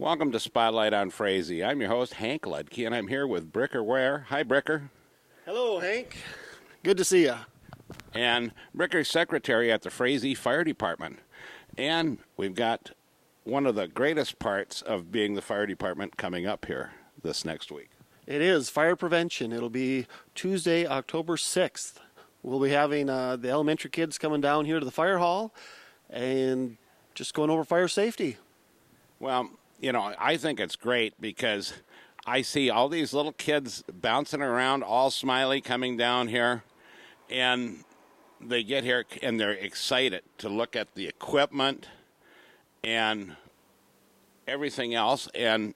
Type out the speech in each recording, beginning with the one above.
Welcome to Spotlight on Frazee. I'm your host, Hank Ludke, and I'm here with Bricker Ware. Hi, Bricker. Hello, Hank. Good to see you. And Bricker's secretary at the Frazee Fire Department. And we've got one of the greatest parts of being the fire department coming up here this next week. It is fire prevention. It'll be Tuesday, October 6th. We'll be having the elementary kids coming down here to the fire hall and just going over fire safety. Well, you know, I think it's great because I see all these little kids bouncing around, all smiley, coming down here, and they get here and they're excited to look at the equipment and everything else, and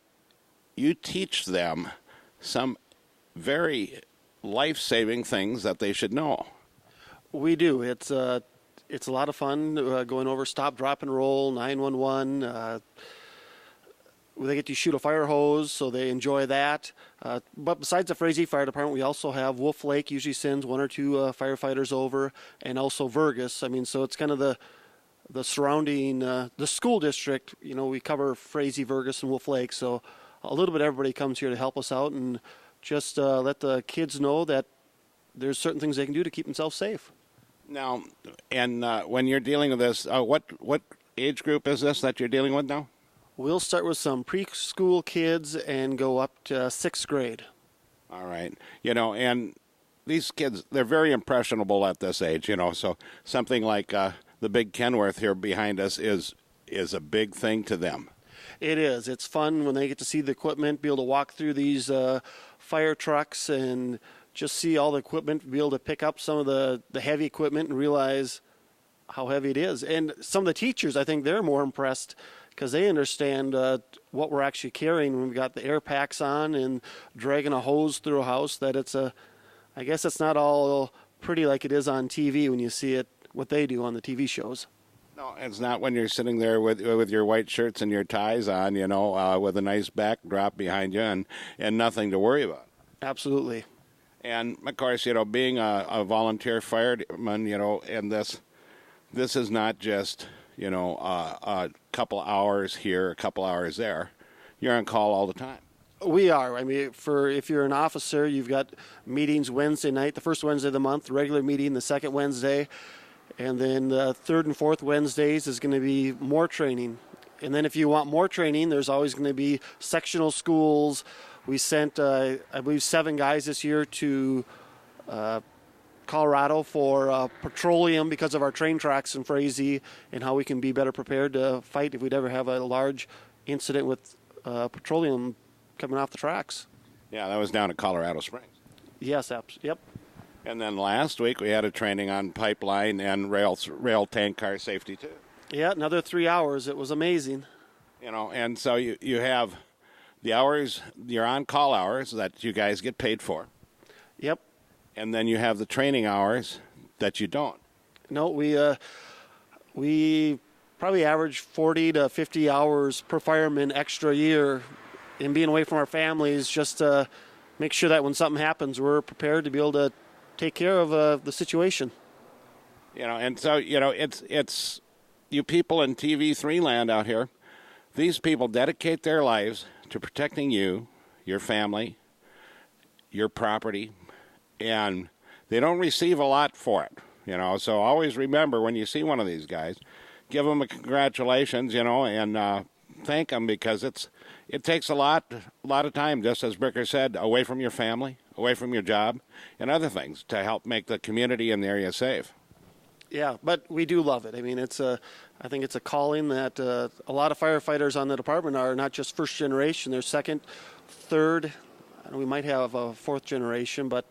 you teach them some very life-saving things that they should know. We do. It's a lot of fun going over stop, drop, and roll, 911. They get to shoot a fire hose, so they enjoy that. But besides the Frazee Fire Department, we also have Wolf Lake usually sends one or two firefighters over, and also Vergus. I mean, so it's kind of the surrounding, the school district. You know, we cover Frazee, Vergus, and Wolf Lake, so a little bit everybody comes here to help us out and just let the kids know that there's certain things they can do to keep themselves safe. Now, and when you're dealing with this, what age group is this that you're dealing with now? We'll start with some preschool kids and go up to 6th grade. All right. You know, and these kids, they're very impressionable at this age, you know, so something like the big Kenworth here behind us is a big thing to them. It is. It's fun when they get to see the equipment, be able to walk through these fire trucks and just see all the equipment, be able to pick up some of the heavy equipment and realize how heavy it is. And some of the teachers, I think they're more impressed because they understand what we're actually carrying when we've got the air packs on and dragging a hose through a house, that I guess it's not all pretty like it is on TV when you see it, what they do on the TV shows. No, it's not when you're sitting there with your white shirts and your ties on, you know, with a nice backdrop behind you and nothing to worry about. Absolutely. And, of course, you know, being a volunteer fireman, you know, and this is not just, you know, a couple hours here, a couple hours there. You're on call all the time. We are. I mean, if you're an officer, you've got meetings Wednesday night, the first Wednesday of the month, regular meeting the second Wednesday, and then the third and fourth Wednesdays is going to be more training. And then if you want more training, there's always going to be sectional schools. We sent, I believe, 7 guys this year to Colorado for petroleum because of our train tracks in Frazee and how we can be better prepared to fight if we'd ever have a large incident with petroleum coming off the tracks. Yeah, that was down at Colorado Springs. Yes, yep. And then last week we had a training on pipeline and rail tank car safety too. Yeah, another 3 hours. It was amazing. You know, and so you have the hours, your on-call hours that you guys get paid for. Yep. And then you have the training hours that you don't. No, we probably average 40 to 50 hours per fireman extra a year in being away from our families just to make sure that when something happens, we're prepared to be able to take care of the situation. You know, and so, you know, it's you people in TV3 land out here, these people dedicate their lives to protecting you, your family, your property, and they don't receive a lot for it, you know. So always remember when you see one of these guys, give them a congratulations, you know, and thank them because it takes a lot of time, just as Bricker said, away from your family, away from your job, and other things to help make the community in the area safe. Yeah, but we do love it. I mean, I think it's a calling that a lot of firefighters on the department are not just first generation; they're second, third. I know we might have a fourth generation, but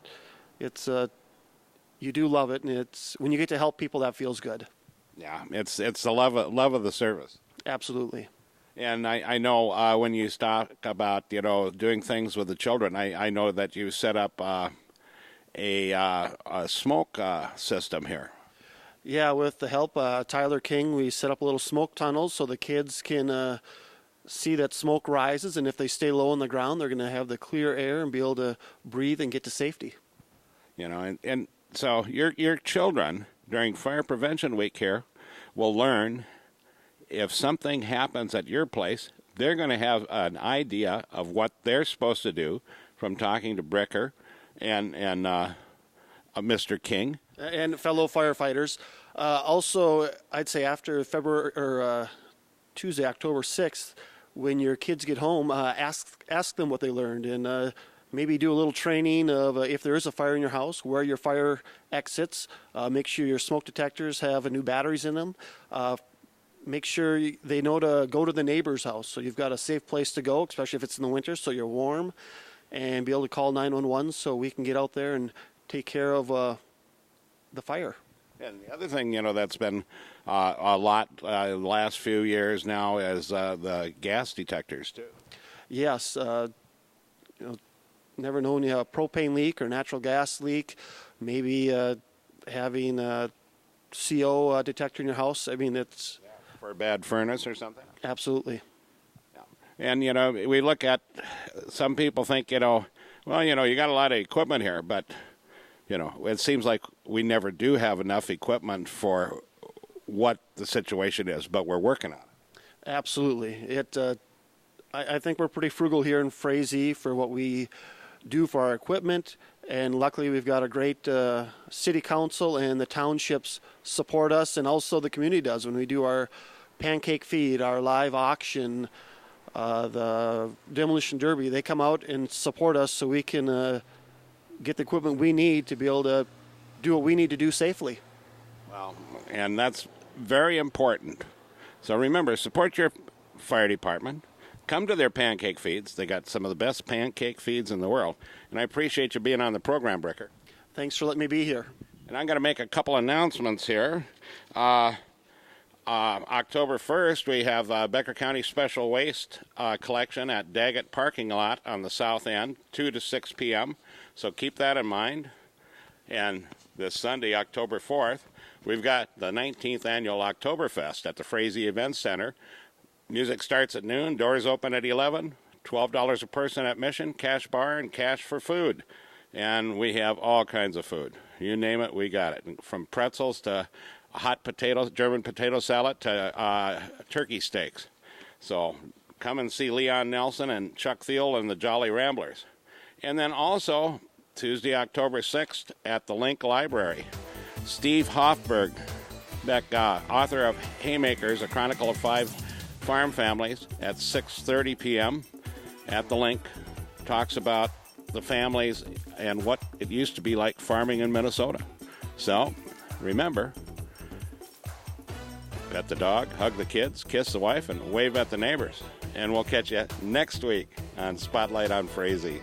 it's you do love it, and it's when you get to help people, that feels good. Yeah, it's the love of the service. Absolutely. And I know when you talk about, you know, doing things with the children, I know that you set up a smoke system here. Yeah, with the help of Tyler King, we set up a little smoke tunnels so the kids can see that smoke rises, and if they stay low on the ground, they're going to have the clear air and be able to breathe and get to safety. You know, and so your children during Fire Prevention Week here will learn if something happens at your place, they're going to have an idea of what they're supposed to do from talking to Bricker and Mr. King. And fellow firefighters. Also, I'd say after Tuesday, October 6th, when your kids get home, ask them what they learned, and maybe do a little training of if there is a fire in your house, where your fire exits. Make sure your smoke detectors have new batteries in them. Make sure they know to go to the neighbor's house, so you've got a safe place to go, especially if it's in the winter, so you're warm, and be able to call 911 so we can get out there and take care of the fire. And the other thing, that's been a lot the last few years now is the gas detectors, too. Yes. Never know when you have a propane leak or natural gas leak. Maybe having a CO detector in your house. I mean, it's... For a bad furnace or something? Absolutely. Yeah. And, we look at... Some people think, you got a lot of equipment here, but... it seems like we never do have enough equipment for what the situation is, but we're working on it. Absolutely. I think we're pretty frugal here in Frazee for what we do for our equipment, and luckily we've got a great city council, and the townships support us, and also the community does when we do our pancake feed, our live auction, the demolition derby. They come out and support us so we can get the equipment we need to be able to do what we need to do safely. Well, and that's very important. So remember, support your fire department. Come to their pancake feeds. They got some of the best pancake feeds in the world. And I appreciate you being on the program, Bricker. Thanks for letting me be here. And I'm going to make a couple announcements here. October 1st, we have Becker County Special Waste collection at Daggett Parking Lot on the south end, 2 to 6 p.m., so keep that in mind. And this Sunday, October 4th, we've got the 19th Annual Oktoberfest at the Frazee Events Center. Music starts at noon, doors open at 11, $12 a person admission, cash bar, and cash for food. And we have all kinds of food. You name it, we got it. From pretzels to hot potatoes, German potato salad to turkey steaks. So come and see Leon Nelson and Chuck Thiel and the Jolly Ramblers. And then also, Tuesday, October 6th, at the Link Library, Steve Hoffbeck, author of Haymakers, a Chronicle of 5 Farm Families, at 6:30 p.m. at the Link, talks about the families and what it used to be like farming in Minnesota. So, remember, pet the dog, hug the kids, kiss the wife, and wave at the neighbors. And we'll catch you next week on Spotlight on Frazee.